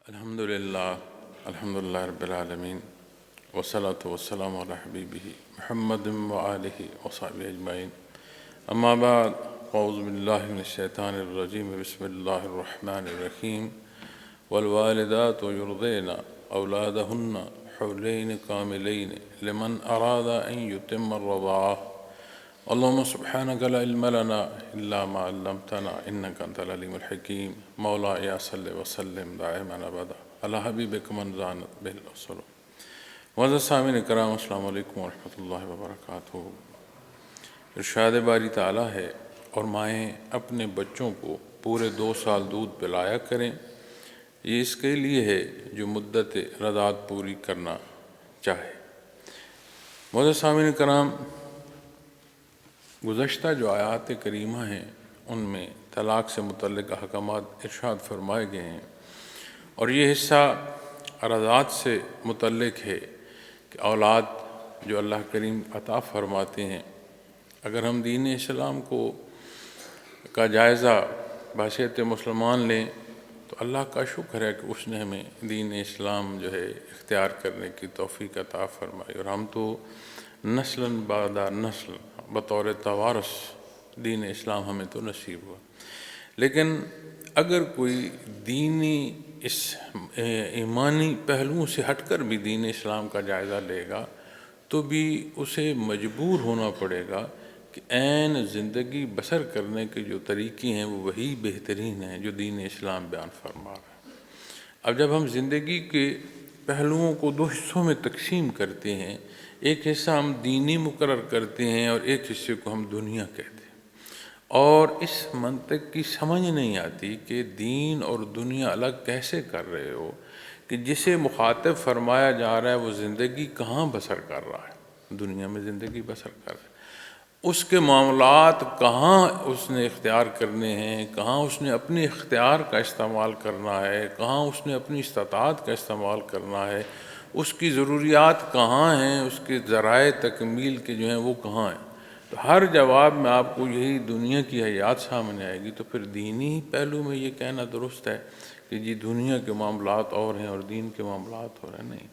الحمدللہ رب العالمین والصلاة والسلام علی حبیبہ محمد وآلہ وصحبہ اجمعین اما بعد اعوذ باللہ من الشیطان الرجیم بسم اللہ الرحمن الرحیم والوالدات یرضعن اولادہن حولین کاملین لمن اراد ان یتم الرضاعہ اللہم سبحانک لا علم لنا الا ما علمتنا انک انت العلیم الحکیم مولا یا صلی وسلم دائما ابدا علی حبیبک من زانت بالرسول. معزز سامعین کرام، السلام علیکم ورحمۃ اللہ وبرکاتہ. ارشاد باری تعالیٰ ہے اور مائیں اپنے بچوں کو پورے 2 سال دودھ پلایا کریں، یہ اس کے لیے ہے جو مدت رضاعت پوری کرنا چاہے. معزز سامعین کرام، گزشتہ جو آیات کریمہ ہیں ان میں طلاق سے متعلق احکامات ارشاد فرمائے گئے ہیں، اور یہ حصہ رضاعت سے متعلق ہے کہ اولاد جو اللہ کریم عطا فرماتے ہیں، اگر ہم دین اسلام کا جائزہ بحیثیت مسلمان لیں تو اللہ کا شکر ہے کہ اس نے ہمیں دین اسلام جو ہے اختیار کرنے کی توفیق عطا فرمائی، اور ہم تو نسلاً بعد نسل بطور توارث دین اسلام ہمیں تو نصیب ہوا. لیکن اگر کوئی دینی اس ایمانی پہلوؤں سے ہٹ کر بھی دین اسلام کا جائزہ لے گا تو بھی اسے مجبور ہونا پڑے گا کہ عین زندگی بسر کرنے کے جو طریقے ہیں وہ وہی بہترین ہیں جو دین اسلام بیان فرما رہا ہے. اب جب ہم زندگی کے پہلوؤں کو 2 حصوں میں تقسیم کرتے ہیں، ایک حصہ ہم دینی مقرر کرتے ہیں اور ایک حصے کو ہم دنیا کہتے ہیں، اور اس منطق کی سمجھ نہیں آتی کہ دین اور دنیا الگ کیسے کر رہے ہو، کہ جسے مخاطب فرمایا جا رہا ہے وہ زندگی کہاں بسر کر رہا ہے، دنیا میں زندگی بسر کر رہا ہے، اس کے معاملات کہاں اس نے اختیار کرنے ہیں، کہاں اس نے اپنے اختیار کا استعمال کرنا ہے، کہاں اس نے اپنی استطاعت کا استعمال کرنا ہے، اس کی ضروریات کہاں ہیں، اس کے ذرائع تکمیل کے جو ہیں وہ کہاں ہیں. تو ہر جواب میں آپ کو یہی دنیا کی حیات سامنے آئے گی. تو پھر دینی پہلو میں یہ کہنا درست ہے کہ جی دنیا کے معاملات اور ہیں اور دین کے معاملات اور ہیں. نہیں،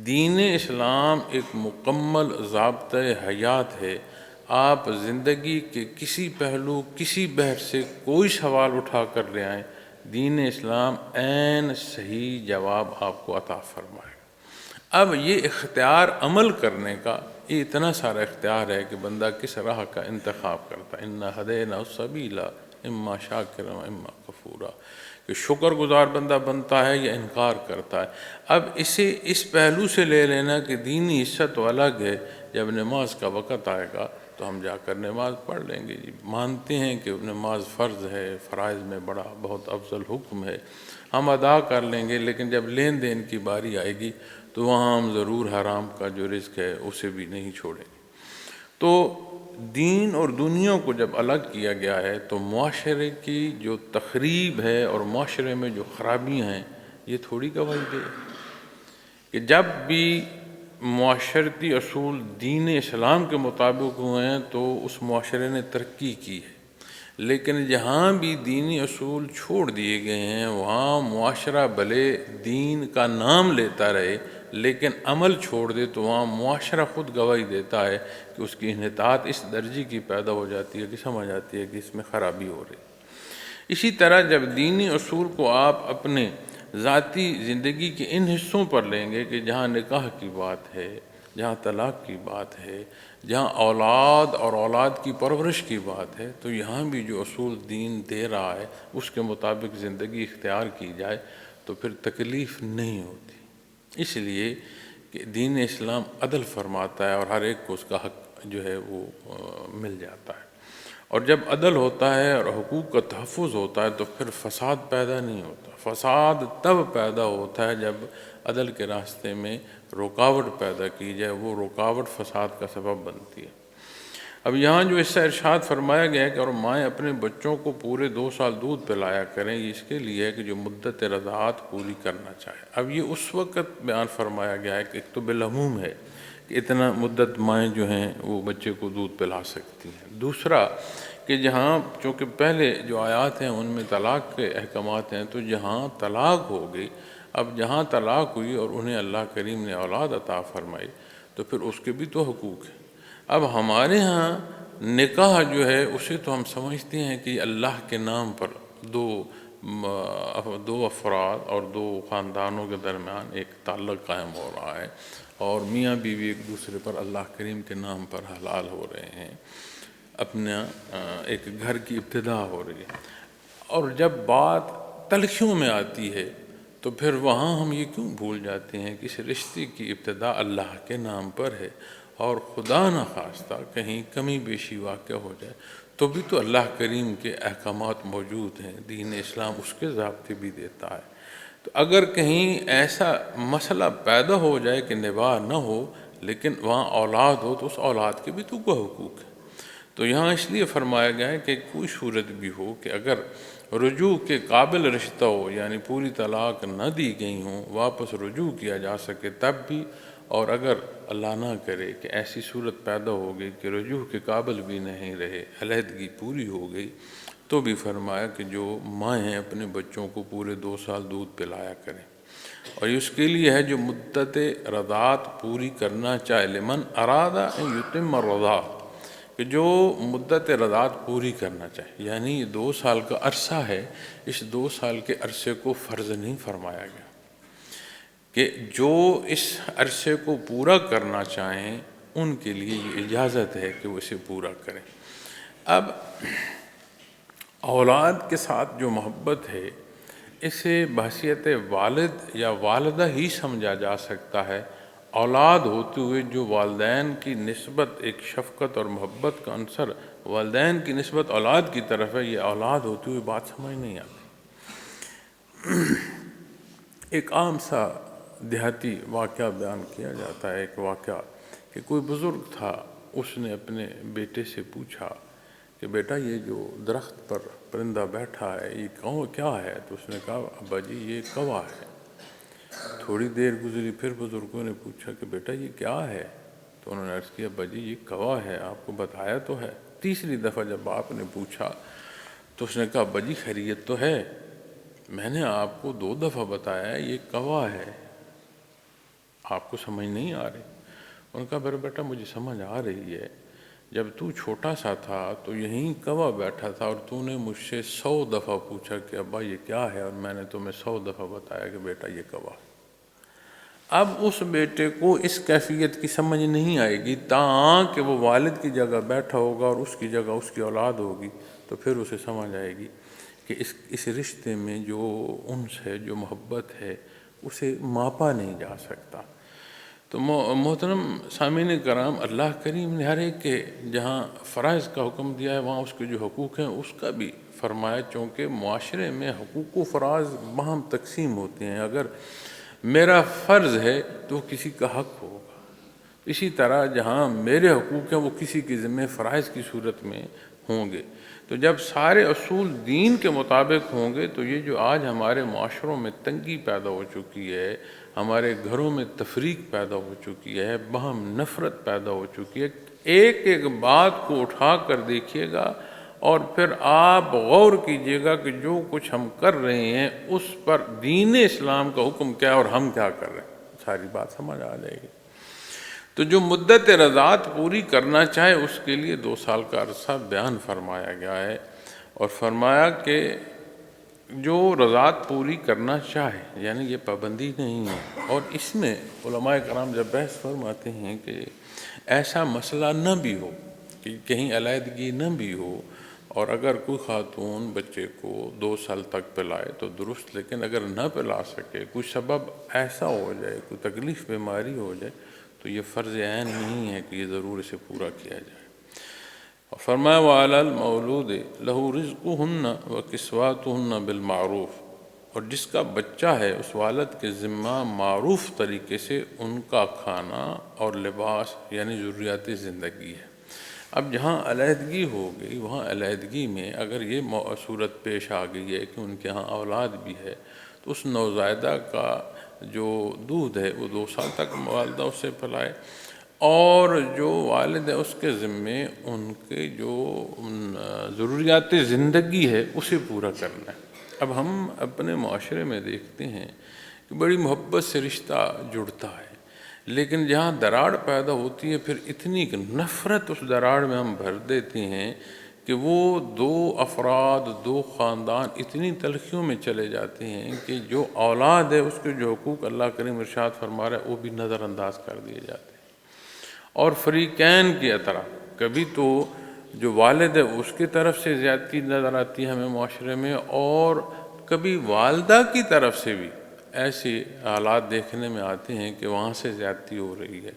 دین اسلام ایک مکمل ضابطۂ حیات ہے. آپ زندگی کے کسی پہلو، کسی بحث سے کوئی سوال اٹھا کر لے آئیں، دین اسلام عین صحیح جواب آپ کو عطا فرمائے. اب یہ اختیار عمل کرنے کا، یہ اتنا سارا اختیار ہے کہ بندہ کس راہ کا انتخاب کرتا ہے. اِنَّا هَدَيْنَاهُ السَّبِيلَ اِمَّا شَاكِرًا وَإِمَّا كَفُورًا، کہ شکر گزار بندہ بنتا ہے یا انکار کرتا ہے. اب اسے اس پہلو سے لے لینا کہ دینی حصہ تو الگ ہے، جب نماز کا وقت آئے گا تو ہم جا کر نماز پڑھ لیں گے. جی مانتے ہیں کہ نماز فرض ہے، فرائض میں بڑا بہت افضل حکم ہے، ہم ادا کر لیں گے، لیکن جب لین دین کی باری آئے گی تو وہاں ہم ضرور حرام کا جو رزق ہے اسے بھی نہیں چھوڑیں گے. تو دین اور دنیا کو جب الگ کیا گیا ہے تو معاشرے کی جو تخریب ہے اور معاشرے میں جو خرابیاں ہیں یہ تھوڑی گواہی دے کہ جب بھی معاشرتی اصول دین اسلام کے مطابق ہوئے ہیں تو اس معاشرے نے ترقی کی ہے. لیکن جہاں بھی دینی اصول چھوڑ دیے گئے ہیں وہاں معاشرہ بھلے دین کا نام لیتا رہے لیکن عمل چھوڑ دے تو وہاں معاشرہ خود گواہی دیتا ہے کہ اس کی انحطاط اس درجے کی پیدا ہو جاتی ہے کہ سمجھ آتی ہے کہ اس میں خرابی ہو رہی. اسی طرح جب دینی اصول کو آپ اپنے ذاتی زندگی کے ان حصوں پر لیں گے کہ جہاں نکاح کی بات ہے، جہاں طلاق کی بات ہے، جہاں اولاد اور اولاد کی پرورش کی بات ہے، تو یہاں بھی جو اصول دین دے رہا ہے اس کے مطابق زندگی اختیار کی جائے تو پھر تکلیف نہیں ہوتی. اس لیے کہ دین اسلام عدل فرماتا ہے اور ہر ایک کو اس کا حق جو ہے وہ مل جاتا ہے. اور جب عدل ہوتا ہے اور حقوق کا تحفظ ہوتا ہے تو پھر فساد پیدا نہیں ہوتا. فساد تب پیدا ہوتا ہے جب عدل کے راستے میں رکاوٹ پیدا کی جائے، وہ رکاوٹ فساد کا سبب بنتی ہے. اب یہاں جو اس سے ارشاد فرمایا گیا ہے کہ اور مائیں اپنے بچوں کو پورے 2 سال دودھ پلایا کریں، یہ اس کے لیے ہے کہ جو مدت رضاعت پوری کرنا چاہے. اب یہ اس وقت بیان فرمایا گیا ہے کہ ایک تو بالعموم ہے کہ اتنا مدت مائیں جو ہیں وہ بچے کو دودھ پلا سکتی ہیں. دوسرا کہ جہاں چونکہ پہلے جو آیات ہیں ان میں طلاق کے احکامات ہیں، تو جہاں طلاق ہو گئی اب جہاں طلاق ہوئی اور انہیں اللہ کریم نے اولاد عطا فرمائی تو پھر اس کے بھی تو حقوق ہیں۔ اب ہمارے ہاں نکاح جو ہے اسے تو ہم سمجھتے ہیں کہ اللہ کے نام پر دو افراد اور دو خاندانوں کے درمیان ایک تعلق قائم ہو رہا ہے، اور میاں بیوی ایک دوسرے پر اللہ کریم کے نام پر حلال ہو رہے ہیں، اپنا ایک گھر کی ابتدا ہو رہی ہے۔ اور جب بات تلخیوں میں آتی ہے تو پھر وہاں ہم یہ کیوں بھول جاتے ہیں کہ اس رشتے کی ابتدا اللہ کے نام پر ہے، اور خدا نخواستہ کہیں کمی بیشی واقع ہو جائے تو بھی تو اللہ کریم کے احکامات موجود ہیں، دین اسلام اس کے ضابطے بھی دیتا ہے۔ تو اگر کہیں ایسا مسئلہ پیدا ہو جائے کہ نباہ نہ ہو لیکن وہاں اولاد ہو تو اس اولاد کے بھی تو کوئی حقوق ہے۔ تو یہاں اس لیے فرمایا گیا ہے کہ کوئی صورت بھی ہو کہ اگر رجوع کے قابل رشتہ ہو، یعنی پوری طلاق نہ دی گئی ہوں، واپس رجوع کیا جا سکے تب بھی، اور اگر اللہ نہ کرے کہ ایسی صورت پیدا ہو گئی کہ رجوع کے قابل بھی نہیں رہے، علیحدگی پوری ہو گئی، تو بھی فرمایا کہ جو مائیں اپنے بچوں کو پورے 2 سال دودھ پلایا کریں، اور اس کے لیے ہے جو مدت رضاعت پوری کرنا چاہے، لمن اراد ان یتم الرضاع، کہ جو مدت رضاعت پوری کرنا چاہے، یعنی یہ 2 سال کا عرصہ ہے، اس 2 سال کے عرصے کو فرض نہیں فرمایا گیا کہ جو اس عرصے کو پورا کرنا چاہیں ان کے لیے یہ اجازت ہے کہ وہ اسے پورا کریں۔ اب اولاد کے ساتھ جو محبت ہے اسے بحیثیت والد یا والدہ ہی سمجھا جا سکتا ہے۔ اولاد ہوتے ہوئے جو والدین کی نسبت ایک شفقت اور محبت کا عنصر والدین کی نسبت اولاد کی طرف ہے، یہ اولاد ہوتے ہوئے بات سمجھ نہیں آتی۔ ایک عام سا دیہاتی واقعہ بیان کیا جاتا ہے، ایک واقعہ کہ کوئی بزرگ تھا، اس نے اپنے بیٹے سے پوچھا کہ بیٹا یہ جو درخت پر پرندہ بیٹھا ہے یہ کیا ہے؟ تو اس نے کہا ابا جی یہ کوا ہے۔ تھوڑی دیر گزری، پھر بزرگوں نے پوچھا کہ بیٹا یہ کیا ہے؟ تو انہوں نے عرض کیا ابا جی یہ کوا ہے، آپ کو بتایا تو ہے۔ تیسری دفعہ جب آپ نے پوچھا تو اس نے کہا ابا جی خیریت تو ہے، میں نے آپ کو 2 دفعہ بتایا ہے یہ کوا ہے، آپ کو سمجھ نہیں آ رہی؟ ان کا بیٹا مجھے سمجھ آ رہی ہے، جب تو چھوٹا سا تھا تو یہیں کوا بیٹھا تھا اور تو نے مجھ سے 100 دفعہ پوچھا کہ ابا یہ کیا ہے، اور میں نے تمہیں 100 دفعہ بتایا کہ بیٹا یہ کوا ہے۔ اب اس بیٹے کو اس کیفیت کی سمجھ نہیں آئے گی تاں کہ وہ والد کی جگہ بیٹھا ہوگا اور اس کی جگہ اس کی اولاد ہوگی، تو پھر اسے سمجھ آئے گی کہ اس رشتے میں جو انس ہے، جو محبت ہے، اسے ماپا نہیں جا سکتا۔ تو محترم سامعین کرام، اللہ کریم نے ہر ایک کے جہاں فرائض کا حکم دیا ہے وہاں اس کے جو حقوق ہیں اس کا بھی فرمایا، چونکہ معاشرے میں حقوق و فرائض باہم تقسیم ہوتے ہیں۔ اگر میرا فرض ہے تو کسی کا حق ہوگا، اسی طرح جہاں میرے حقوق ہیں وہ کسی کے ذمہ فرائض کی صورت میں ہوں گے۔ تو جب سارے اصول دین کے مطابق ہوں گے تو یہ جو آج ہمارے معاشروں میں تنگی پیدا ہو چکی ہے، ہمارے گھروں میں تفریق پیدا ہو چکی ہے، باہم نفرت پیدا ہو چکی ہے، ایک ایک بات کو اٹھا کر دیکھیے گا اور پھر آپ غور کیجئے گا کہ جو کچھ ہم کر رہے ہیں اس پر دین اسلام کا حکم کیا ہے اور ہم کیا کر رہے ہیں، ساری بات سمجھ آ جائے گی۔ تو جو مدت رضاعت پوری کرنا چاہے اس کے لیے 2 سال کا عرصہ بیان فرمایا گیا ہے، اور فرمایا کہ جو رضاعت پوری کرنا چاہے، یعنی یہ پابندی نہیں ہے۔ اور اس میں علماء کرام جب بحث فرماتے ہیں کہ ایسا مسئلہ نہ بھی ہو کہ کہیں علیحدگی نہ بھی ہو، اور اگر کوئی خاتون بچے کو 2 سال تک پلائے تو درست، لیکن اگر نہ پلا سکے، کوئی سبب ایسا ہو جائے، کوئی تکلیف بیماری ہو جائے، تو یہ فرض عین نہیں ہے کہ یہ ضرور اسے پورا کیا جائے۔ اور فرمایا وَعَلَى الْمَوْلُودِ لَهُ رِزْقُهُنَّ وَكِسْوَاتُهُنَّ بِالْمَعْرُوفِ، اور جس کا بچہ ہے اس والد کے ذمہ معروف طریقے سے ان کا کھانا اور لباس، یعنی ضروریات زندگی ہے۔ اب جہاں علیحدگی ہو گئی وہاں علیحدگی میں اگر یہ صورت پیش آ گئی ہے کہ ان کے ہاں اولاد بھی ہے تو اس نوزائیدہ کا جو دودھ ہے وہ 2 سال تک والدہ اسے پلائے، اور جو والد ہے اس کے ذمے ان کے جو ضروریات زندگی ہے اسے پورا کرنا ہے۔ اب ہم اپنے معاشرے میں دیکھتے ہیں کہ بڑی محبت سے رشتہ جڑتا ہے، لیکن جہاں دراڑ پیدا ہوتی ہے پھر اتنی نفرت اس دراڑ میں ہم بھر دیتے ہیں کہ وہ دو افراد، دو خاندان اتنی تلخیوں میں چلے جاتے ہیں کہ جو اولاد ہے اس کے جو حقوق اللہ کریم ارشاد فرما رہا ہے وہ بھی نظر انداز کر دیے جاتے ہیں۔ اور فریقین کی طرح کبھی تو جو والد ہے اس کی طرف سے زیادتی نظر آتی ہے ہمیں معاشرے میں، اور کبھی والدہ کی طرف سے بھی ایسے حالات دیکھنے میں آتے ہیں کہ وہاں سے زیادتی ہو رہی ہے۔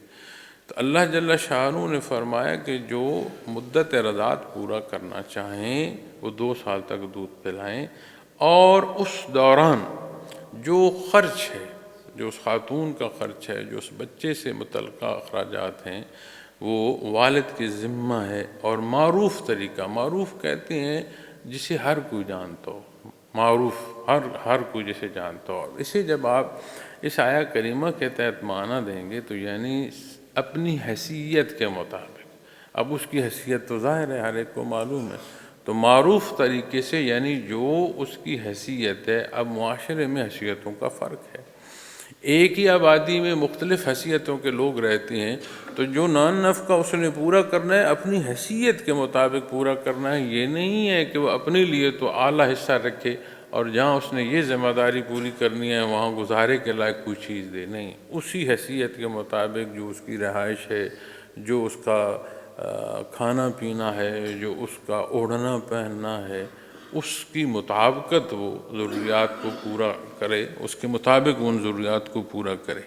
تو اللہ جل شانہ نے فرمایا کہ جو مدت رضاعت پورا کرنا چاہیں وہ 2 سال تک دودھ پلائیں، اور اس دوران جو خرچ ہے، جو اس خاتون کا خرچ ہے، جو اس بچے سے متعلقہ اخراجات ہیں، وہ والد کے ذمہ ہے، اور معروف طریقہ، معروف کہتے ہیں جسے ہر کوئی جانتا ہو، معروف ہر کوئی جسے جانتا ہو۔ اسے جب آپ اس آیہ کریمہ کے تحت معنی دیں گے تو یعنی اپنی حیثیت کے مطابق، اب اس کی حیثیت تو ظاہر ہے، ہر ایک کو معلوم ہے، تو معروف طریقے سے یعنی جو اس کی حیثیت ہے۔ اب معاشرے میں حیثیتوں کا فرق ہے، ایک ہی آبادی میں مختلف حیثیتوں کے لوگ رہتے ہیں، تو جو نان نفقہ اس نے پورا کرنا ہے اپنی حیثیت کے مطابق پورا کرنا ہے، یہ نہیں ہے کہ وہ اپنے لیے تو اعلیٰ حصہ رکھے اور جہاں اس نے یہ ذمہ داری پوری کرنی ہے وہاں گزارے کے لائق کوئی چیز دے، نہیں، اسی حیثیت کے مطابق جو اس کی رہائش ہے، جو اس کا کھانا پینا ہے، جو اس کا اوڑھنا پہننا ہے، اس کی مطابقت وہ ضروریات کو پورا کرے، اس کے مطابق ان ضروریات کو پورا کرے۔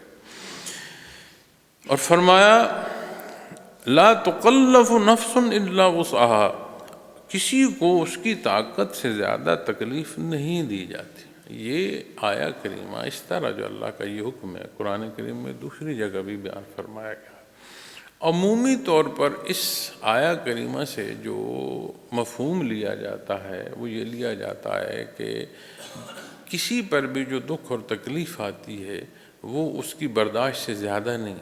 اور فرمایا لا تکلف نفس الا وسعها، کسی کو اس کی طاقت سے زیادہ تکلیف نہیں دی جاتی۔ یہ آیہ کریمہ اس طرح جو اللہ کا یہ حکم ہے قرآن کریم میں دوسری جگہ بھی بیان فرمایا گیا۔ عمومی طور پر اس آیہ کریمہ سے جو مفہوم لیا جاتا ہے وہ یہ لیا جاتا ہے کہ کسی پر بھی جو دکھ اور تکلیف آتی ہے وہ اس کی برداشت سے زیادہ نہیں،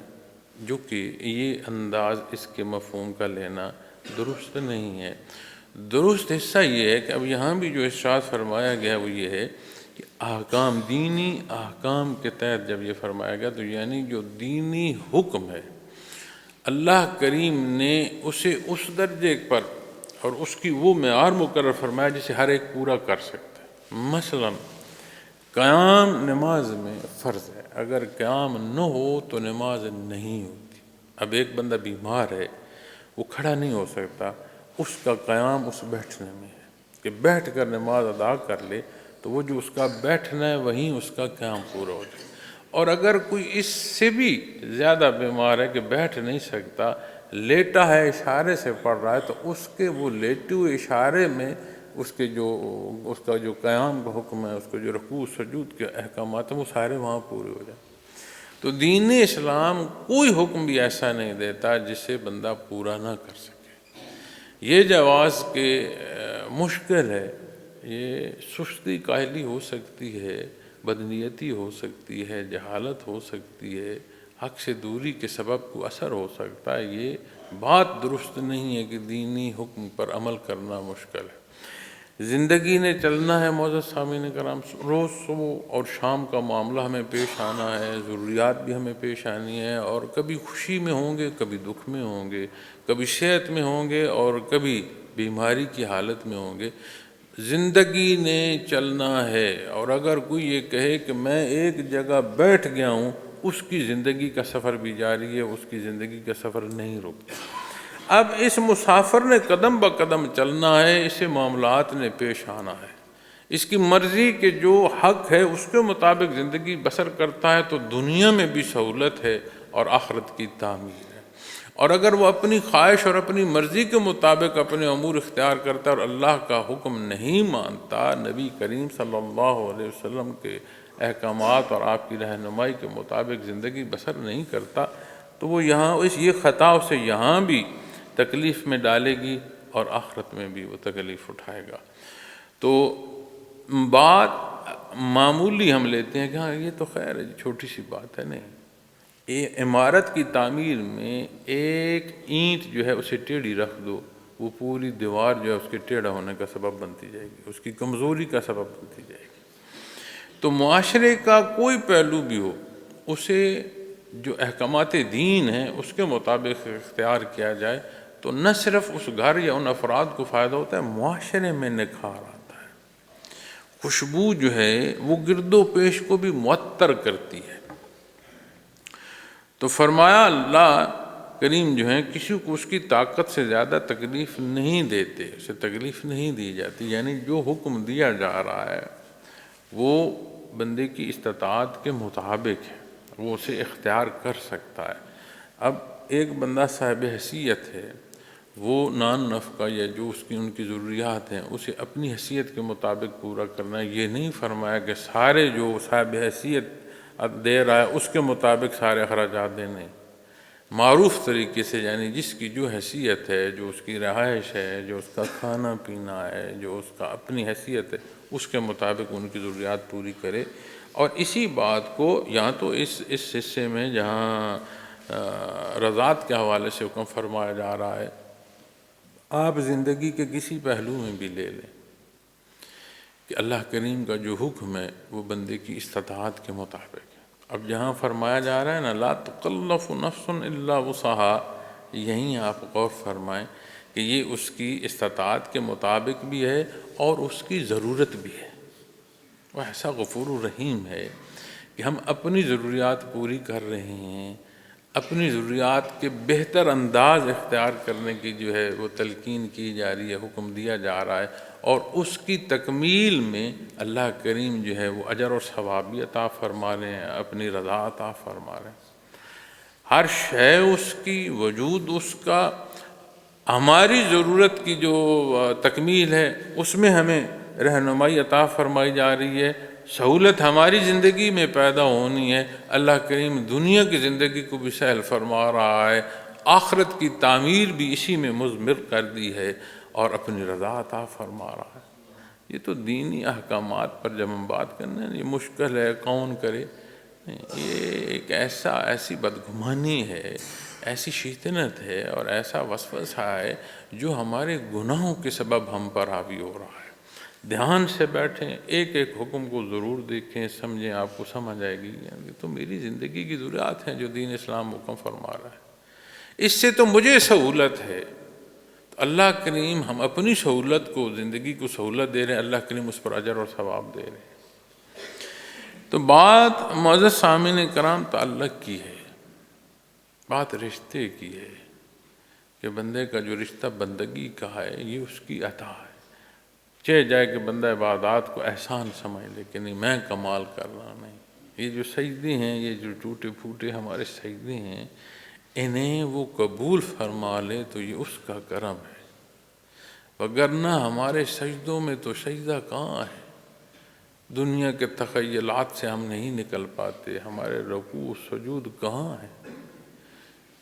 جو کہ یہ انداز اس کے مفہوم کا لینا درست نہیں ہے۔ درست حصہ یہ ہے کہ اب یہاں بھی جو ارشاد فرمایا گیا وہ یہ ہے کہ احکام، دینی احکام کے تحت جب یہ فرمایا گیا تو یعنی جو دینی حکم ہے اللہ کریم نے اسے اس درجے پر اور اس کی وہ معیار مقرر فرمایا جسے ہر ایک پورا کر سکتا ہے۔ مثلا قیام نماز میں فرض ہے، اگر قیام نہ ہو تو نماز نہیں ہوتی۔ اب ایک بندہ بیمار ہے، وہ کھڑا نہیں ہو سکتا، اس کا قیام اس بیٹھنے میں ہے کہ بیٹھ کر نماز ادا کر لے، تو وہ جو اس کا بیٹھنا ہے وہیں اس کا قیام پورا ہو جائے۔ اور اگر کوئی اس سے بھی زیادہ بیمار ہے کہ بیٹھ نہیں سکتا، لیٹا ہے، اشارے سے پڑھ رہا ہے، تو اس کے وہ لیٹے ہوئے اشارے میں اس کا جو قیام کا حکم ہے، اس کا جو رکوع سجود کے احکامات ہیں وہ سارے وہاں پورے ہو جائیں۔ تو دین اسلام کوئی حکم بھی ایسا نہیں دیتا جسے بندہ پورا نہ کر سکے۔ یہ جواز کہ مشکل ہے، یہ سستی کاہلی ہو سکتی ہے، بدنیتی ہو سکتی ہے، جہالت ہو سکتی ہے، حق سے دوری کے سبب کو اثر ہو سکتا ہے، یہ بات درست نہیں ہے کہ دینی حکم پر عمل کرنا مشکل ہے۔ زندگی نے چلنا ہے معزز سامعین کرام، روز صبح اور شام کا معاملہ ہمیں پیش آنا ہے، ضروریات بھی ہمیں پیش آنی ہے، اور کبھی خوشی میں ہوں گے، کبھی دکھ میں ہوں گے، کبھی صحت میں ہوں گے اور کبھی بیماری کی حالت میں ہوں گے۔ زندگی نے چلنا ہے، اور اگر کوئی یہ کہے کہ میں ایک جگہ بیٹھ گیا ہوں، اس کی زندگی کا سفر بھی جاری ہے، اس کی زندگی کا سفر نہیں رکتا۔ اب اس مسافر نے قدم بہ قدم چلنا ہے، اسے معاملات نے پیش آنا ہے، اس کی مرضی کے جو حق ہے اس کے مطابق زندگی بسر کرتا ہے تو دنیا میں بھی سہولت ہے اور آخرت کی تعمیر ہے۔ اور اگر وہ اپنی خواہش اور اپنی مرضی کے مطابق اپنے امور اختیار کرتا ہے اور اللہ کا حکم نہیں مانتا، نبی کریم صلی اللہ علیہ وسلم کے احکامات اور آپ کی رہنمائی کے مطابق زندگی بسر نہیں کرتا، تو وہ یہ خطا اسے یہاں بھی تکلیف میں ڈالے گی اور آخرت میں بھی وہ تکلیف اٹھائے گا۔ تو بات معمولی ہم لیتے ہیں کہ ہاں یہ تو خیر ہے، چھوٹی سی بات ہے، نہیں۔ عمارت کی تعمیر میں ایک اینٹ جو ہے اسے ٹیڑھی رکھ دو، وہ پوری دیوار جو ہے اس کے ٹیڑھا ہونے کا سبب بنتی جائے گی، اس کی کمزوری کا سبب بنتی جائے گی۔ تو معاشرے کا کوئی پہلو بھی ہو اسے جو احکامات دین ہیں اس کے مطابق اختیار کیا جائے تو نہ صرف اس گھر یا ان افراد کو فائدہ ہوتا ہے، معاشرے میں نکھار آتا ہے۔ خوشبو جو ہے وہ گرد و پیش کو بھی معطر کرتی ہے۔ تو فرمایا اللہ کریم جو ہیں کسی کو اس کی طاقت سے زیادہ تکلیف نہیں دیتے، اسے تکلیف نہیں دی جاتی، یعنی جو حکم دیا جا رہا ہے وہ بندے کی استطاعت کے مطابق ہے، وہ اسے اختیار کر سکتا ہے۔ اب ایک بندہ صاحب حیثیت ہے، وہ نان نفقہ یا جو اس کی ان کی ضروریات ہیں اسے اپنی حیثیت کے مطابق پورا کرنا ہے۔ یہ نہیں فرمایا کہ سارے جو صاحب حیثیت دے رہا ہے اس کے مطابق سارے اخراجات دینے، معروف طریقے سے، یعنی جس کی جو حیثیت ہے، جو اس کی رہائش ہے، جو اس کا کھانا پینا ہے، جو اس کا اپنی حیثیت ہے، اس کے مطابق ان کی ضروریات پوری کرے۔ اور اسی بات کو یہاں تو اس حصے میں جہاں رضاعت کے حوالے سے حکم فرمایا جا رہا ہے، آپ زندگی کے کسی پہلو میں بھی لے لیں کہ اللہ کریم کا جو حکم ہے وہ بندے کی استطاعت کے مطابق ہے۔ اب جہاں فرمایا جا رہا ہے نا لا تکلف نفس الا وسعها، یہیں آپ غور فرمائیں کہ یہ اس کی استطاعت کے مطابق بھی ہے اور اس کی ضرورت بھی ہے۔ وہ ایسا غفور الرحیم ہے کہ ہم اپنی ضروریات پوری کر رہے ہیں، اپنی ضروریات کے بہتر انداز اختیار کرنے کی جو ہے وہ تلقین کی جا رہی ہے، حکم دیا جا رہا ہے، اور اس کی تکمیل میں اللہ کریم جو ہے وہ اجر اور ثواب بھی عطا فرما رہے ہیں، اپنی رضا عطا فرما رہے ہیں۔ ہر شے اس کی وجود اس کا ہماری ضرورت کی جو تکمیل ہے اس میں ہمیں رہنمائی عطا فرمائی جا رہی ہے، سہولت ہماری زندگی میں پیدا ہونی ہے۔ اللہ کریم دنیا کی زندگی کو بھی سہل فرما رہا ہے، آخرت کی تعمیر بھی اسی میں مضمر کر دی ہے اور اپنی رضا عطا فرما رہا ہے۔ یہ تو دینی احکامات پر جب ہم بات کرنے یہ مشکل ہے، کون کرے؟ یہ ایک ایسی بدگمانی ہے، ایسی شیطنت ہے اور ایسا وسوسہ ہے جو ہمارے گناہوں کے سبب ہم پر حاوی ہو رہا ہے۔ دھیان سے بیٹھیں، ایک ایک حکم کو ضرور دیکھیں، سمجھیں، آپ کو سمجھ آئے گی یہ تو میری زندگی کی ضروریات ہیں جو دین اسلام حکم فرما رہا ہے، اس سے تو مجھے سہولت ہے۔ تو اللہ کریم ہم اپنی سہولت کو، زندگی کو سہولت دے رہے ہیں، اللہ کریم اس پر اجر اور ثواب دے رہے ہیں۔ تو بات معزز سامعین کرام تعلق کی ہے، بات رشتے کی ہے کہ بندے کا جو رشتہ بندگی کا ہے یہ اس کی عطا ہے۔ چاہے جائے کہ بندہ عبادات کو احسان سمجھ لے کہ نہیں میں کمال کر رہا نہیں، یہ جو سجدے ہیں، یہ جو ٹوٹے پھوٹے ہمارے سجدے ہیں، انہیں وہ قبول فرما لے تو یہ اس کا کرم ہے، وگرنہ ہمارے سجدوں میں تو سجدہ کہاں ہے؟ دنیا کے تخیلات سے ہم نہیں نکل پاتے، ہمارے رکوع سجود کہاں ہے؟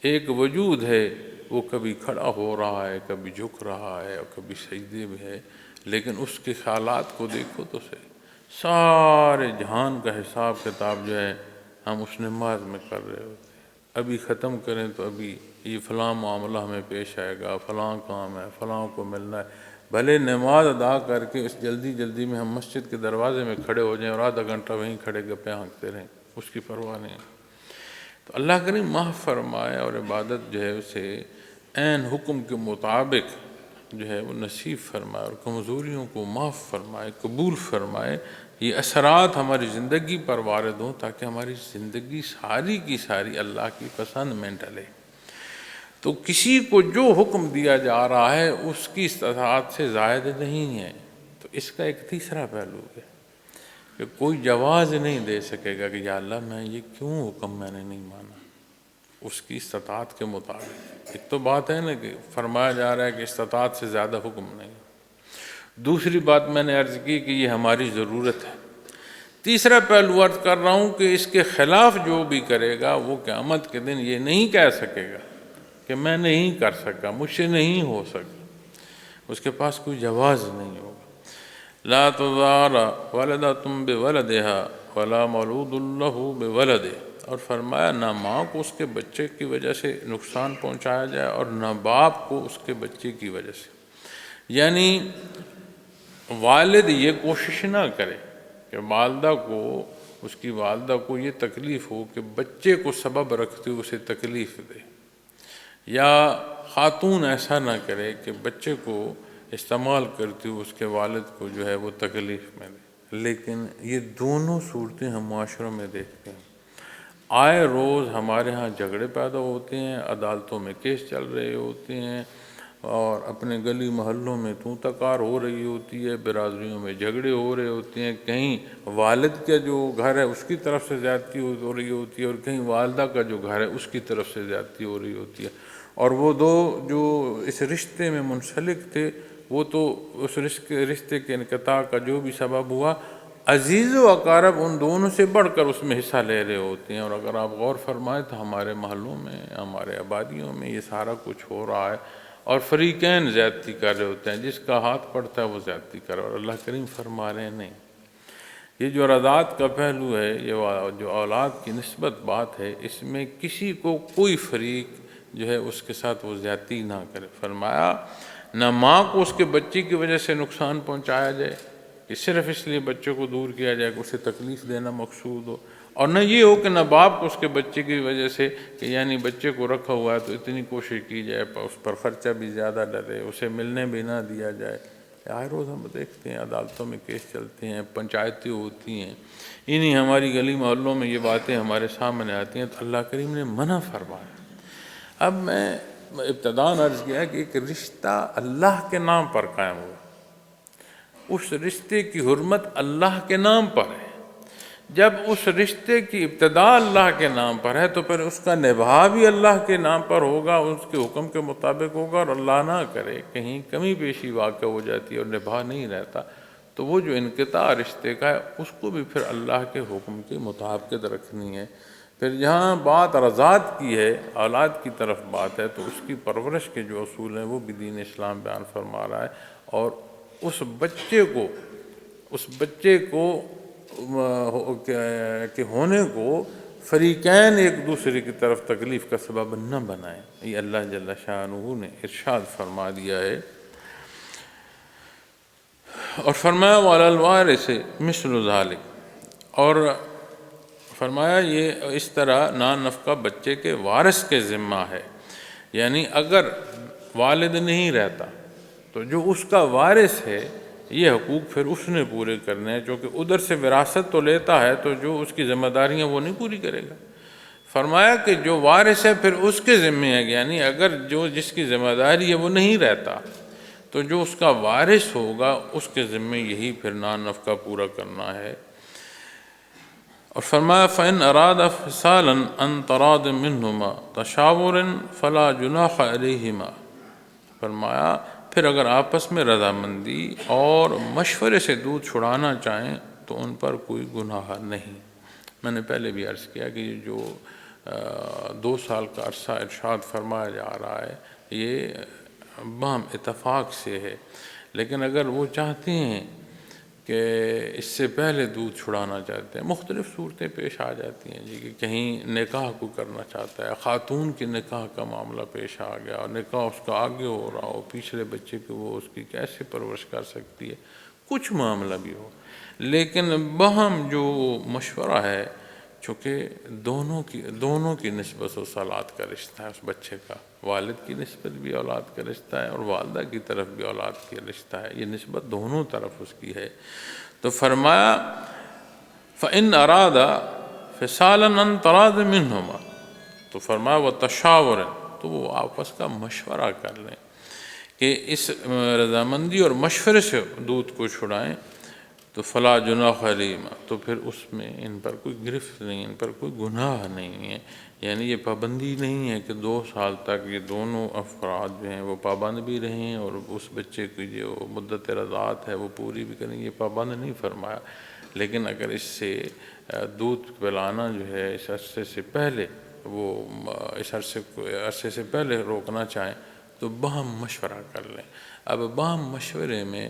ایک وجود ہے وہ کبھی کھڑا ہو رہا ہے، کبھی جھک رہا ہے اور کبھی سجدے میں ہے، لیکن اس کے خیالات کو دیکھو تو صحیح، سارے جہان کا حساب کتاب جو ہے ہم اس نماز میں کر رہے ہوتے ہیں۔ ابھی ختم کریں تو ابھی یہ فلاں معاملہ ہمیں پیش آئے گا، فلاں کام ہے، فلاں کو ملنا ہے، بھلے نماز ادا کر کے اس جلدی میں ہم مسجد کے دروازے میں کھڑے ہو جائیں اور آدھا گھنٹہ وہیں کھڑے گپے ہانکتے رہیں، اس کی پرواہ نہیں۔ تو اللہ کریم معاف فرمائے اور عبادت جو ہے اسے عین حکم کے مطابق جو ہے وہ نصیب فرمائے اور کمزوریوں کو معاف فرمائے، قبول فرمائے، یہ اثرات ہماری زندگی پر وارد ہوں تاکہ ہماری زندگی ساری کی ساری اللہ کی پسند میں ڈلے۔ تو کسی کو جو حکم دیا جا رہا ہے اس کی استطاعت سے زائد نہیں ہے۔ تو اس کا ایک تیسرا پہلو ہے کہ کوئی جواز نہیں دے سکے گا کہ یا اللہ میں یہ کیوں حکم میں نے نہیں مانا، اس کی استطاعت کے مطابق۔ ایک تو بات ہے نا کہ فرمایا جا رہا ہے کہ استطاعت سے زیادہ حکم نہیں، دوسری بات میں نے عرض کی کہ یہ ہماری ضرورت ہے، تیسرا پہلو عرض کر رہا ہوں کہ اس کے خلاف جو بھی کرے گا وہ قیامت کے دن یہ نہیں کہہ سکے گا کہ میں نہیں کر سکا، مجھ سے نہیں ہو سکا، اس کے پاس کوئی جواز نہیں ہوگا۔ لا تضار والدۃ بولدها ولا مولود له بولده، اور فرمایا نہ ماں کو اس کے بچے کی وجہ سے نقصان پہنچایا جائے اور نہ باپ کو اس کے بچے کی وجہ سے، یعنی والد یہ کوشش نہ کرے کہ والدہ کو، اس کی والدہ کو یہ تکلیف ہو کہ بچے کو سبب رکھتے ہوئے اسے تکلیف دے، یا خاتون ایسا نہ کرے کہ بچے کو استعمال کرتے ہوئے اس کے والد کو جو ہے وہ تکلیف میں دے۔ لیکن یہ دونوں صورتیں ہم معاشروں میں دیکھتے ہیں۔ آئے روز ہمارے ہاں جھگڑے پیدا ہوتے ہیں، عدالتوں میں کیس چل رہے ہوتے ہیں، اور اپنے گلی محلوں میں تو تکار ہو رہی ہوتی ہے، برادریوں میں جھگڑے ہو رہے ہوتے ہیں، کہیں والد کا جو گھر ہے اس کی طرف سے زیادتی ہو رہی ہوتی ہے، اور کہیں والدہ کا جو گھر ہے اس کی طرف سے زیادتی ہو رہی ہوتی ہے، اور وہ دو جو اس رشتے میں منسلک تھے وہ تو اس رشتے کے انقطاع کا جو بھی سبب ہوا، عزیز و اقارب ان دونوں سے بڑھ کر اس میں حصہ لے رہے ہوتے ہیں۔ اور اگر آپ غور فرمائیں تو ہمارے محلوں میں، ہمارے آبادیوں میں یہ سارا کچھ ہو رہا ہے، اور فریقین زیادتی کر رہے ہوتے ہیں، جس کا ہاتھ پڑتا ہے وہ زیادتی کر رہا ہے، اور اللہ کریم فرما رہے ہیں نہیں۔ یہ جو رضاعت کا پہلو ہے، یہ جو اولاد کی نسبت بات ہے، اس میں کسی کو کوئی فریق جو ہے اس کے ساتھ وہ زیادتی نہ کرے۔ فرمایا نہ ماں کو اس کے بچے کی وجہ سے نقصان پہنچایا جائے کہ صرف اس لیے بچے کو دور کیا جائے کہ اسے تکلیف دینا مقصود ہو، اور نہ یہ ہو کہ نہ باپ کو اس کے بچے کی وجہ سے کہ یعنی بچے کو رکھا ہوا ہے تو اتنی کوشش کی جائے اس پر خرچہ بھی زیادہ ڈلے، اسے ملنے بھی نہ دیا جائے۔ ہر روز ہم دیکھتے ہیں عدالتوں میں کیس چلتے ہیں، پنچایتیں ہوتی ہیں، انہی ہماری گلی محلوں میں یہ باتیں ہمارے سامنے آتی ہیں، تو اللہ کریم نے منع فرمایا۔ اب میں ابتداً عرض کیا کہ ایک رشتہ اللہ کے نام پر قائم ہوا، اس رشتے کی حرمت اللہ کے نام پر ہے۔ جب اس رشتے کی ابتدا اللہ کے نام پر ہے تو پھر اس کا نبھا بھی اللہ کے نام پر ہوگا، اس کے حکم کے مطابق ہوگا، اور اللہ نہ کرے کہیں کمی بیشی واقع ہو جاتی ہے اور نبھا نہیں رہتا تو وہ جو انقطاع رشتے کا ہے اس کو بھی پھر اللہ کے حکم کے مطابقت رکھنی ہے۔ پھر جہاں بات رضاعت کی ہے، اولاد کی طرف بات ہے، تو اس کی پرورش کے جو اصول ہیں وہ بھی دین اسلام بیان فرما رہا ہے، اور اس بچے کو کہ ہونے کو فریقین ایک دوسرے کی طرف تکلیف کا سبب نہ بنائیں، یہ اللہ جل شانہ نے ارشاد فرما دیا ہے۔ اور فرمایا وَعَلَى الْوَارِثِ مِثْلُ ذَلِكَ، اور فرمایا یہ اس طرح نان نفقہ بچے کے وارث کے ذمہ ہے، یعنی اگر والد نہیں رہتا تو جو اس کا وارث ہے یہ حقوق پھر اس نے پورے کرنے ہیں، چونکہ ادھر سے وراثت تو لیتا ہے تو جو اس کی ذمہ داریاں وہ نہیں پوری کرے گا۔ فرمایا کہ جو وارث ہے پھر اس کے ذمہ ہے، یعنی اگر جس کی ذمہ داری ہے وہ نہیں رہتا تو جو اس کا وارث ہوگا اس کے ذمہ یہی پھر نان نفقہ پورا کرنا ہے۔ اور فرمایا فَإِنْ أَرَادَ فِصَالًا عَنْ تَرَاضٍ مِّنْهُمَا تَشَاوُرٍ فَلَا جُنَاحَ عَلَيْهِمَا، فرمایا پھر اگر آپس میں رضامندی اور مشورے سے دودھ چھڑانا چاہیں تو ان پر کوئی گناہ نہیں۔ میں نے پہلے بھی عرض کیا کہ یہ جو 2 سال کا عرصہ ارشاد فرمایا جا رہا ہے یہ باہم اتفاق سے ہے، لیکن اگر وہ چاہتے ہیں کہ اس سے پہلے دودھ چھڑانا چاہتے ہیں، مختلف صورتیں پیش آ جاتی ہیں جی، کہ کہیں نکاح کو کرنا چاہتا ہے، خاتون کی نکاح کا معاملہ پیش آ گیا اور نکاح اس کا آگے ہو رہا ہو، پچھلے بچے کو وہ اس کی کیسے پرورش کر سکتی ہے، کچھ معاملہ بھی ہو، لیکن باہم جو مشورہ ہے چونکہ دونوں کی نسبت و صلات کا رشتہ ہے، اس بچے کا والد کی نسبت بھی اولاد کا رشتہ ہے اور والدہ کی طرف بھی اولاد کا رشتہ ہے، یہ نسبت دونوں طرف اس کی ہے۔ تو فرمایا فَإِنْ أَرَادَ فِصَالًا عَنْ تَرَاضٍ مِّنْهُمَا، تو فرمایا وَتَشَاوُرٍ، تو وہ آپس کا مشورہ کر لیں کہ اس رضامندی اور مشورے سے دودھ کو چھڑائیں، تو فلا جناح علیہما، تو پھر اس میں ان پر کوئی گرفت نہیں، ان پر کوئی گناہ نہیں ہے، یعنی یہ پابندی نہیں ہے کہ 2 سال تک یہ دونوں افراد جو ہیں وہ پابند بھی رہیں اور اس بچے کی جو مدت رضاعت ہے وہ پوری بھی کریں، یہ پابند نہیں فرمایا، لیکن اگر اس سے دودھ پلانا جو ہے اس عرصے سے پہلے وہ اس عرصے سے پہلے روکنا چاہیں تو باہم مشورہ کر لیں۔ اب باہم مشورے میں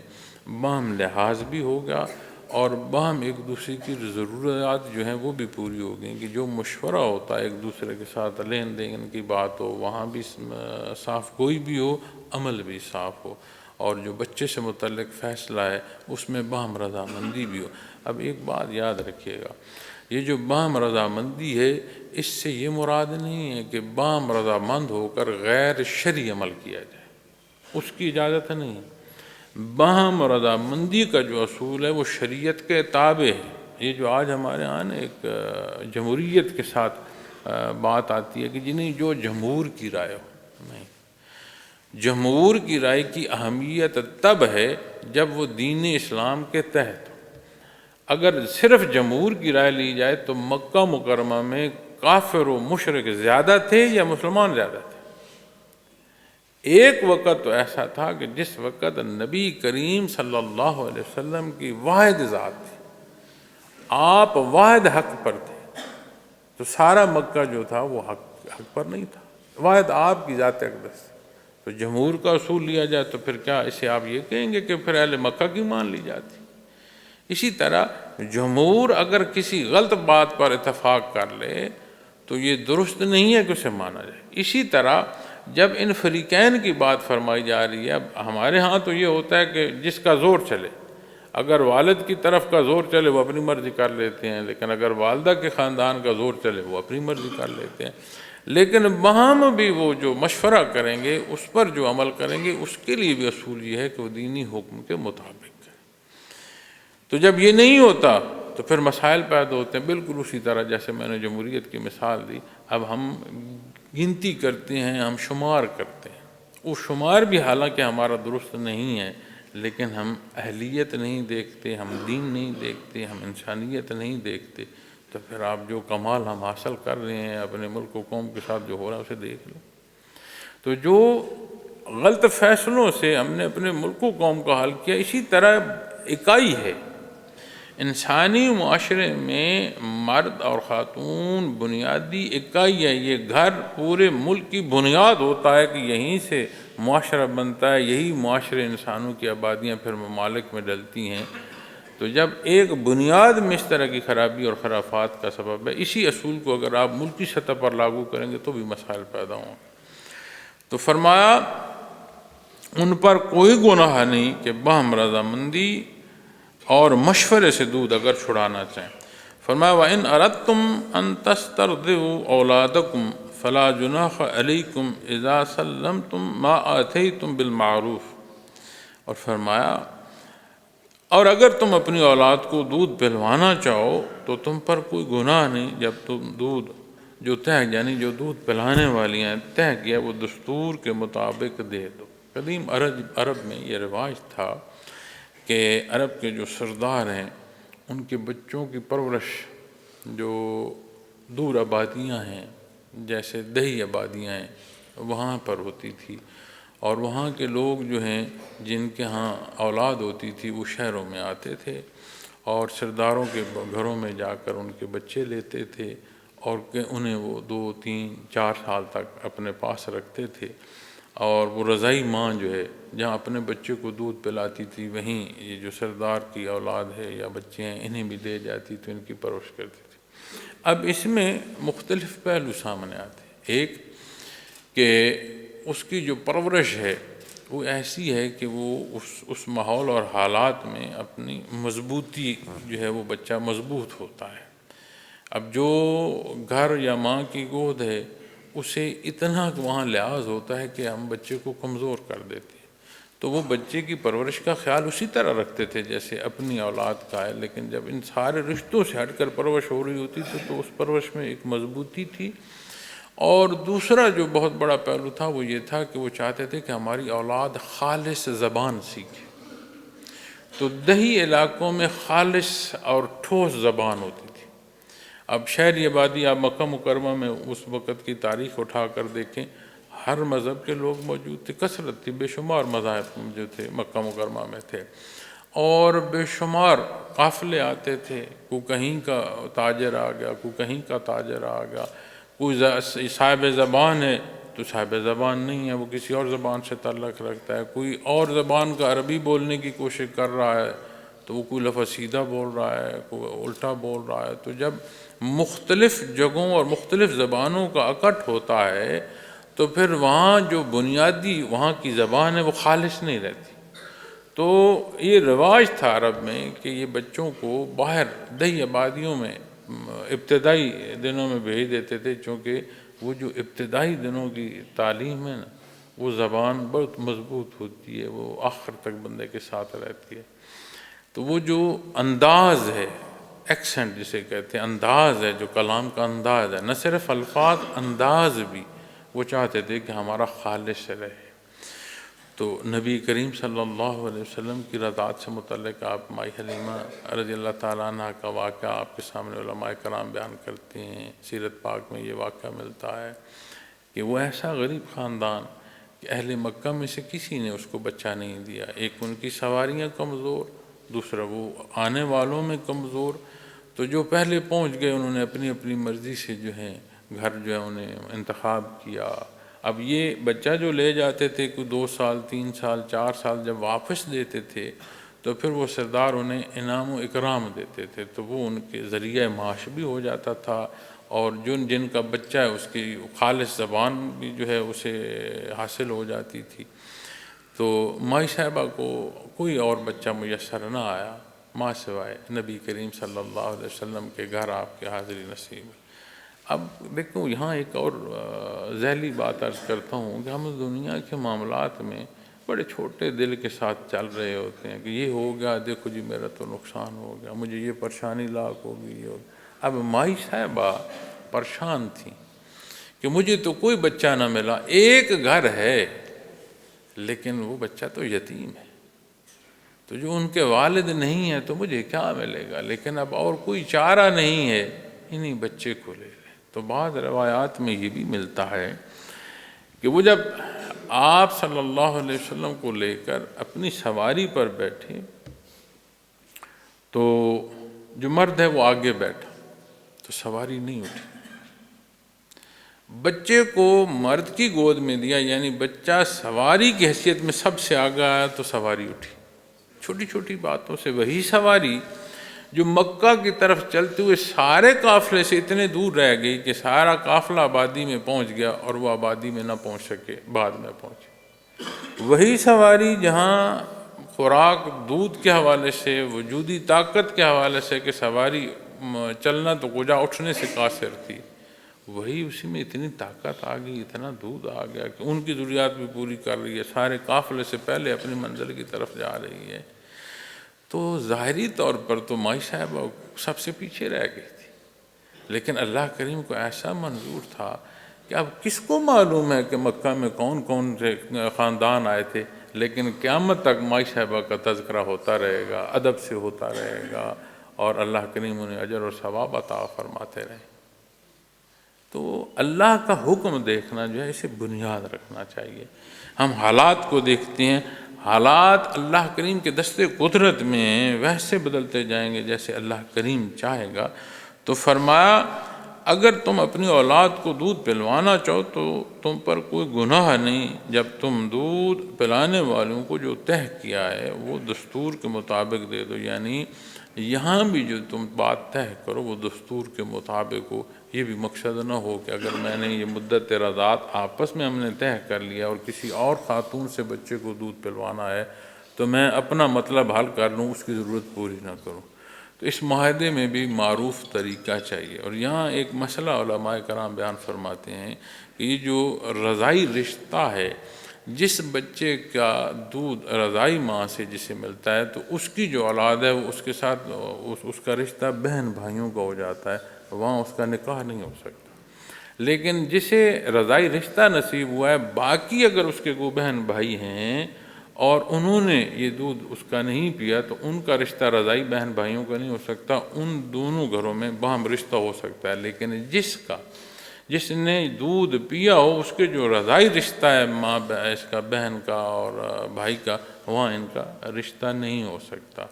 باہم لحاظ بھی ہوگا اور باہم ایک دوسرے کی ضروریات جو ہیں وہ بھی پوری ہوگی، کہ جو مشورہ ہوتا ہے ایک دوسرے کے ساتھ لین دین کی بات ہو، وہاں بھی صاف کوئی بھی ہو، عمل بھی صاف ہو، اور جو بچے سے متعلق فیصلہ ہے اس میں باہم رضامندی بھی ہو۔ اب ایک بات یاد رکھیے گا، یہ جو باہم رضامندی ہے اس سے یہ مراد نہیں ہے کہ باہم رضامند ہو کر غیر شرعی عمل کیا جائے، اس کی اجازت نہیں ہے۔ باہم رضامندی کا جو اصول ہے وہ شریعت کے تابع ہے۔ یہ جو آج ہمارے ہاں ایک جمہوریت کے ساتھ بات آتی ہے کہ جی نہیں جو جمہور کی رائے ہو، نہیں، جمہور کی رائے کی اہمیت تب ہے جب وہ دین اسلام کے تحت ہو۔ اگر صرف جمہور کی رائے لی جائے تو مکہ مکرمہ میں کافر و مشرک زیادہ تھے یا مسلمان زیادہ تھے؟ ایک وقت تو ایسا تھا کہ جس وقت نبی کریم صلی اللہ علیہ وسلم کی واحد ذات تھی، آپ واحد حق پر تھے، تو سارا مکہ جو تھا وہ حق پر نہیں تھا، واحد آپ کی ذات اقدس۔ تو جمہور کا اصول لیا جائے تو پھر کیا اسے آپ یہ کہیں گے کہ پھر اہل مکہ کی مان لی جاتی؟ اسی طرح جمہور اگر کسی غلط بات پر اتفاق کر لے تو یہ درست نہیں ہے کہ اسے مانا جائے۔ اسی طرح جب ان فریقین کی بات فرمائی جا رہی ہے، اب ہمارے ہاں تو یہ ہوتا ہے کہ جس کا زور چلے، اگر والد کی طرف کا زور چلے وہ اپنی مرضی کر لیتے ہیں، لیکن اگر والدہ کے خاندان کا زور چلے وہ اپنی مرضی کر لیتے ہیں۔ لیکن باہم بھی وہ جو مشورہ کریں گے، اس پر جو عمل کریں گے، اس کے لیے بھی اصول یہ ہے کہ وہ دینی حکم کے مطابق کریں۔ تو جب یہ نہیں ہوتا تو پھر مسائل پیدا ہوتے ہیں، بالکل اسی طرح جیسے میں نے جمہوریت کی مثال دی۔ اب ہم گنتی کرتے ہیں، ہم شمار کرتے ہیں، وہ شمار بھی حالانکہ ہمارا درست نہیں ہے، لیکن ہم اہلیت نہیں دیکھتے، ہم دین نہیں دیکھتے، ہم انسانیت نہیں دیکھتے، تو پھر آپ جو کمال ہم حاصل کر رہے ہیں اپنے ملک و قوم کے ساتھ جو ہو رہا ہے اسے دیکھ لو۔ تو جو غلط فیصلوں سے ہم نے اپنے ملک و قوم کا حل کیا، اسی طرح اکائی ہے انسانی معاشرے میں، مرد اور خاتون بنیادی اکائی ہے۔ یہ گھر پورے ملک کی بنیاد ہوتا ہے کہ یہیں سے معاشرہ بنتا ہے، یہی معاشرے انسانوں کی آبادیاں پھر ممالک میں ڈلتی ہیں۔ تو جب ایک بنیاد میں اس طرح کی خرابی اور خرافات کا سبب ہے، اسی اصول کو اگر آپ ملکی سطح پر لاگو کریں گے تو بھی مسائل پیدا ہوں۔ تو فرمایا ان پر کوئی گناہ نہیں کہ باہم رضامندی اور مشورے سے دودھ اگر چھڑانا چاہیں۔ فرمایا وَإِنْ أَرَدْتُمْ أَن تَسْتَرْضِعُوا أَوْلَادَكُمْ فَلَا جُنَاحَ عَلَيْكُمْ إِذَا سَلَّمْتُمْ مَا آتَيْتُمْ بِالْمَعْرُوفِ، اور فرمایا اور اگر تم اپنی اولاد کو دودھ پلوانا چاہو تو تم پر کوئی گناہ نہیں جب تم دودھ جو طے یعنی جو دودھ پلانے والی ہیں طے کیا وہ دستور کے مطابق دے دو۔ قدیم عرب میں یہ رواج تھا کہ عرب کے جو سردار ہیں ان کے بچوں کی پرورش جو دور آبادیاں ہیں، جیسے دیہی آبادیاں ہیں، وہاں پر ہوتی تھی، اور وہاں کے لوگ جو ہیں جن کے ہاں اولاد ہوتی تھی وہ شہروں میں آتے تھے اور سرداروں کے گھروں میں جا کر ان کے بچے لیتے تھے اور کہ انہیں وہ 2 3 4 سال تک اپنے پاس رکھتے تھے، اور وہ رضائی ماں جو ہے جہاں اپنے بچے کو دودھ پلاتی تھی وہیں یہ جو سردار کی اولاد ہے یا بچے ہیں انہیں بھی دے جاتی تو ان کی پرورش کرتی تھی۔ اب اس میں مختلف پہلو سامنے آتے ہیں، ایک کہ اس کی جو پرورش ہے وہ ایسی ہے کہ وہ اس ماحول اور حالات میں اپنی مضبوطی جو ہے وہ بچہ مضبوط ہوتا ہے۔ اب جو گھر یا ماں کی گود ہے اسے اتنا وہاں لحاظ ہوتا ہے کہ ہم بچے کو کمزور کر دیتے ہیں، تو وہ بچے کی پرورش کا خیال اسی طرح رکھتے تھے جیسے اپنی اولاد کا ہے، لیکن جب ان سارے رشتوں سے ہٹ کر پرورش ہو رہی ہوتی تھی تو اس پرورش میں ایک مضبوطی تھی۔ اور دوسرا جو بہت بڑا پہلو تھا وہ یہ تھا کہ وہ چاہتے تھے کہ ہماری اولاد خالص زبان سیکھے، تو دیہی علاقوں میں خالص اور ٹھوس زبان ہوتی تھی۔ اب شہری آبادی آپ مکہ مکرمہ میں اس وقت کی تاریخ اٹھا کر دیکھیں، ہر مذہب کے لوگ موجود تھے، کثرت تھی، بے شمار مذاہب جو تھے مکہ مکرمہ میں تھے، اور بے شمار قافلے آتے تھے، کوئی کہیں کا تاجر آ گیا، کوئی کہیں کا تاجر آ گیا، کوئی صاحب زبان ہے تو صاحب زبان نہیں ہے، وہ کسی اور زبان سے تعلق رکھتا ہے، کوئی اور زبان کا عربی بولنے کی کوشش کر رہا ہے تو وہ کوئی لفظ سیدھا بول رہا ہے، کوئی الٹا بول رہا ہے۔ تو جب مختلف جگہوں اور مختلف زبانوں کا اکٹھ ہوتا ہے تو پھر وہاں جو بنیادی وہاں کی زبان ہے وہ خالص نہیں رہتی، تو یہ رواج تھا عرب میں کہ یہ بچوں کو باہر دیہی آبادیوں میں ابتدائی دنوں میں بھیج دیتے تھے، چونکہ وہ جو ابتدائی دنوں کی تعلیم ہے نا، وہ زبان بہت مضبوط ہوتی ہے، وہ آخر تک بندے کے ساتھ رہتی ہے۔ تو وہ جو انداز ہے، ایکسنٹ جسے کہتے ہیں، انداز ہے، جو کلام کا انداز ہے، نہ صرف الفاظ، انداز بھی وہ چاہتے تھے کہ ہمارا خالص رہے۔ تو نبی کریم صلی اللہ علیہ وسلم کی رضاعت سے متعلق آپ مائی حلیمہ رضی اللہ تعالیٰ عنہ کا واقعہ آپ کے سامنے علماء کرام بیان کرتے ہیں۔ سیرت پاک میں یہ واقعہ ملتا ہے کہ وہ ایسا غریب خاندان کہ اہل مکہ میں سے کسی نے اس کو بچہ نہیں دیا۔ ایک ان کی سواریاں کمزور، دوسرا وہ آنے والوں میں کمزور، تو جو پہلے پہنچ گئے انہوں نے اپنی اپنی مرضی سے جو ہے گھر جو ہے انہیں انتخاب کیا۔ اب یہ بچہ جو لے جاتے تھے کوئی 2 سال 3 سال 4 سال جب واپس دیتے تھے تو پھر وہ سردار انہیں انعام و اکرام دیتے تھے، تو وہ ان کے ذریعہ معاش بھی ہو جاتا تھا، اور جن کا بچہ ہے اس کی خالص زبان بھی جو ہے اسے حاصل ہو جاتی تھی۔ تو مائی صاحبہ کو کوئی اور بچہ میسر نہ آیا ماں سوائے نبی کریم صلی اللہ علیہ وسلم کے گھر آپ کے حاضری نصیب ہے۔ اب دیکھو یہاں ایک اور ذیلی بات عرض کرتا ہوں کہ ہم اس دنیا کے معاملات میں بڑے چھوٹے دل کے ساتھ چل رہے ہوتے ہیں کہ یہ ہو گیا، دیکھو جی میرا تو نقصان ہو گیا، مجھے یہ پریشانی لاحق ہوگی، یہ ہوگی۔ اب مائی صاحبہ پریشان تھیں کہ مجھے تو کوئی بچہ نہ ملا، ایک گھر ہے لیکن وہ بچہ تو یتیم ہے، تو جو ان کے والد نہیں ہیں تو مجھے کیا ملے گا، لیکن اب اور کوئی چارہ نہیں ہے، انہی بچے کو لے لیں۔ تو بعض روایات میں یہ بھی ملتا ہے کہ وہ جب آپ صلی اللہ علیہ وسلم کو لے کر اپنی سواری پر بیٹھے تو جو مرد ہے وہ آگے بیٹھا تو سواری نہیں اٹھی، بچے کو مرد کی گود میں دیا، یعنی بچہ سواری کی حیثیت میں سب سے آگے آیا تو سواری اٹھی۔ چھوٹی چھوٹی باتوں سے وہی سواری جو مکہ کی طرف چلتے ہوئے سارے قافلے سے اتنے دور رہ گئی کہ سارا قافلہ آبادی میں پہنچ گیا اور وہ آبادی میں نہ پہنچ سکے، بعد میں پہنچے۔ وہی سواری جہاں خوراک دودھ کے حوالے سے، وجودی طاقت کے حوالے سے کہ سواری چلنا تو کجا اٹھنے سے قاصر تھی، وہی اسی میں اتنی طاقت آ گئی، اتنا دودھ آ گیا کہ ان کی ضروریات بھی پوری کر رہی ہے، سارے قافلے سے پہلے اپنی منزل کی طرف جا رہی ہے۔ تو ظاہری طور پر تو مائی صاحبہ سب سے پیچھے رہ گئی تھی، لیکن اللہ کریم کو ایسا منظور تھا کہ اب کس کو معلوم ہے کہ مکہ میں کون کون سے خاندان آئے تھے، لیکن قیامت تک مائی صاحبہ کا تذکرہ ہوتا رہے گا، ادب سے ہوتا رہے گا، اور اللہ کریم انہیں اجر اور ثواب عطا فرماتے رہے۔ تو اللہ کا حکم دیکھنا جو ہے اسے بنیاد رکھنا چاہیے۔ ہم حالات کو دیکھتے ہیں، حالات اللہ کریم کے دست قدرت میں ویسے بدلتے جائیں گے جیسے اللہ کریم چاہے گا۔ تو فرمایا اگر تم اپنی اولاد کو دودھ پلوانا چاہو تو تم پر کوئی گناہ نہیں، جب تم دودھ پلانے والوں کو جو طے کیا ہے وہ دستور کے مطابق دے دو، یعنی یہاں بھی جو تم بات طے کرو وہ دستور کے مطابق ہو۔ یہ بھی مقصد نہ ہو کہ اگر میں نے یہ مدت رضاعت آپس میں ہم نے طے کر لیا اور کسی اور خاتون سے بچے کو دودھ پلوانا ہے تو میں اپنا مطلب حل کر لوں، اس کی ضرورت پوری نہ کروں۔ تو اس معاہدے میں بھی معروف طریقہ چاہیے۔ اور یہاں ایک مسئلہ علماء کرام بیان فرماتے ہیں کہ یہ جو رضاعی رشتہ ہے، جس بچے کا دودھ رضاعی ماں سے جسے ملتا ہے تو اس کی جو اولاد ہے وہ اس کے ساتھ اس کا رشتہ بہن بھائیوں کا ہو جاتا ہے، وہاں اس کا نکاح نہیں ہو سکتا۔ لیکن جسے رضاعی رشتہ نصیب ہوا ہے، باقی اگر اس کے کوئی بہن بھائی ہیں اور انہوں نے یہ دودھ اس کا نہیں پیا تو ان کا رشتہ رضاعی بہن بھائیوں کا نہیں ہو سکتا، ان دونوں گھروں میں باہم رشتہ ہو سکتا ہے۔ لیکن جس نے دودھ پیا ہو اس کے جو رضاعی رشتہ ہے ماں اس کا بہن کا اور بھائی کا، وہاں ان کا رشتہ نہیں ہو سکتا۔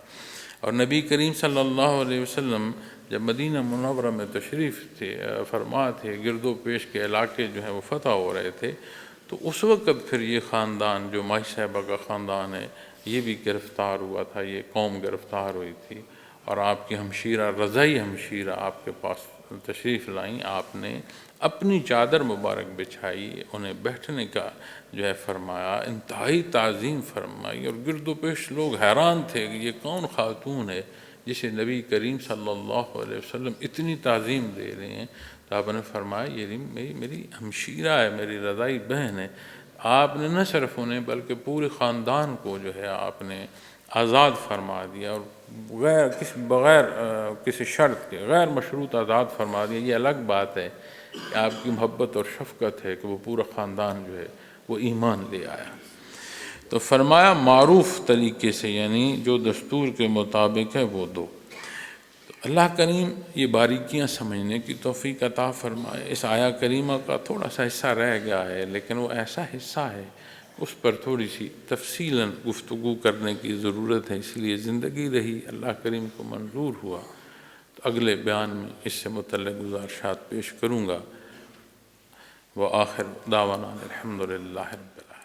اور نبی کریم صلی اللہ علیہ وسلم جب مدینہ منورہ میں تشریف فرما تھے، گرد و پیش کے علاقے جو ہیں وہ فتح ہو رہے تھے، تو اس وقت پھر یہ خاندان جو مائی صاحبہ کا خاندان ہے یہ بھی گرفتار ہوا تھا، یہ قوم گرفتار ہوئی تھی، اور آپ کی ہمشیرہ رضاعی ہمشیرہ آپ کے پاس تشریف لائیں آپ نے اپنی چادر مبارک بچھائی، انہیں بیٹھنے کا جو ہے فرمایا، انتہائی تعظیم فرمائی، اور گرد و پیش لوگ حیران تھے کہ یہ کون خاتون ہے جسے نبی کریم صلی اللہ علیہ وسلم اتنی تعظیم دے رہے ہیں۔ تو آپ نے فرمایا یہ میری ہمشیرہ ہے، میری رضائی بہن ہے۔ آپ نے نہ صرف انہیں بلکہ پورے خاندان کو جو ہے آپ نے آزاد فرما دیا، اور بغیر کسی شرط کے غیر مشروط آزاد فرما دیا۔ یہ الگ بات ہے کہ آپ کی محبت اور شفقت ہے کہ وہ پورا خاندان جو ہے وہ ایمان لے آیا۔ تو فرمایا معروف طریقے سے، یعنی جو دستور کے مطابق ہے وہ دو۔ تو اللہ کریم یہ باریکیاں سمجھنے کی توفیق عطا فرمائے۔ اس آیہ کریمہ کا تھوڑا سا حصہ رہ گیا ہے، لیکن وہ ایسا حصہ ہے اس پر تھوڑی سی تفصیلاً گفتگو کرنے کی ضرورت ہے، اس لیے زندگی رہی، اللہ کریم کو منظور ہوا تو اگلے بیان میں اس سے متعلق گزارشات پیش کروں گا۔ وآخر دعوانا الحمدللہ رب العالمین۔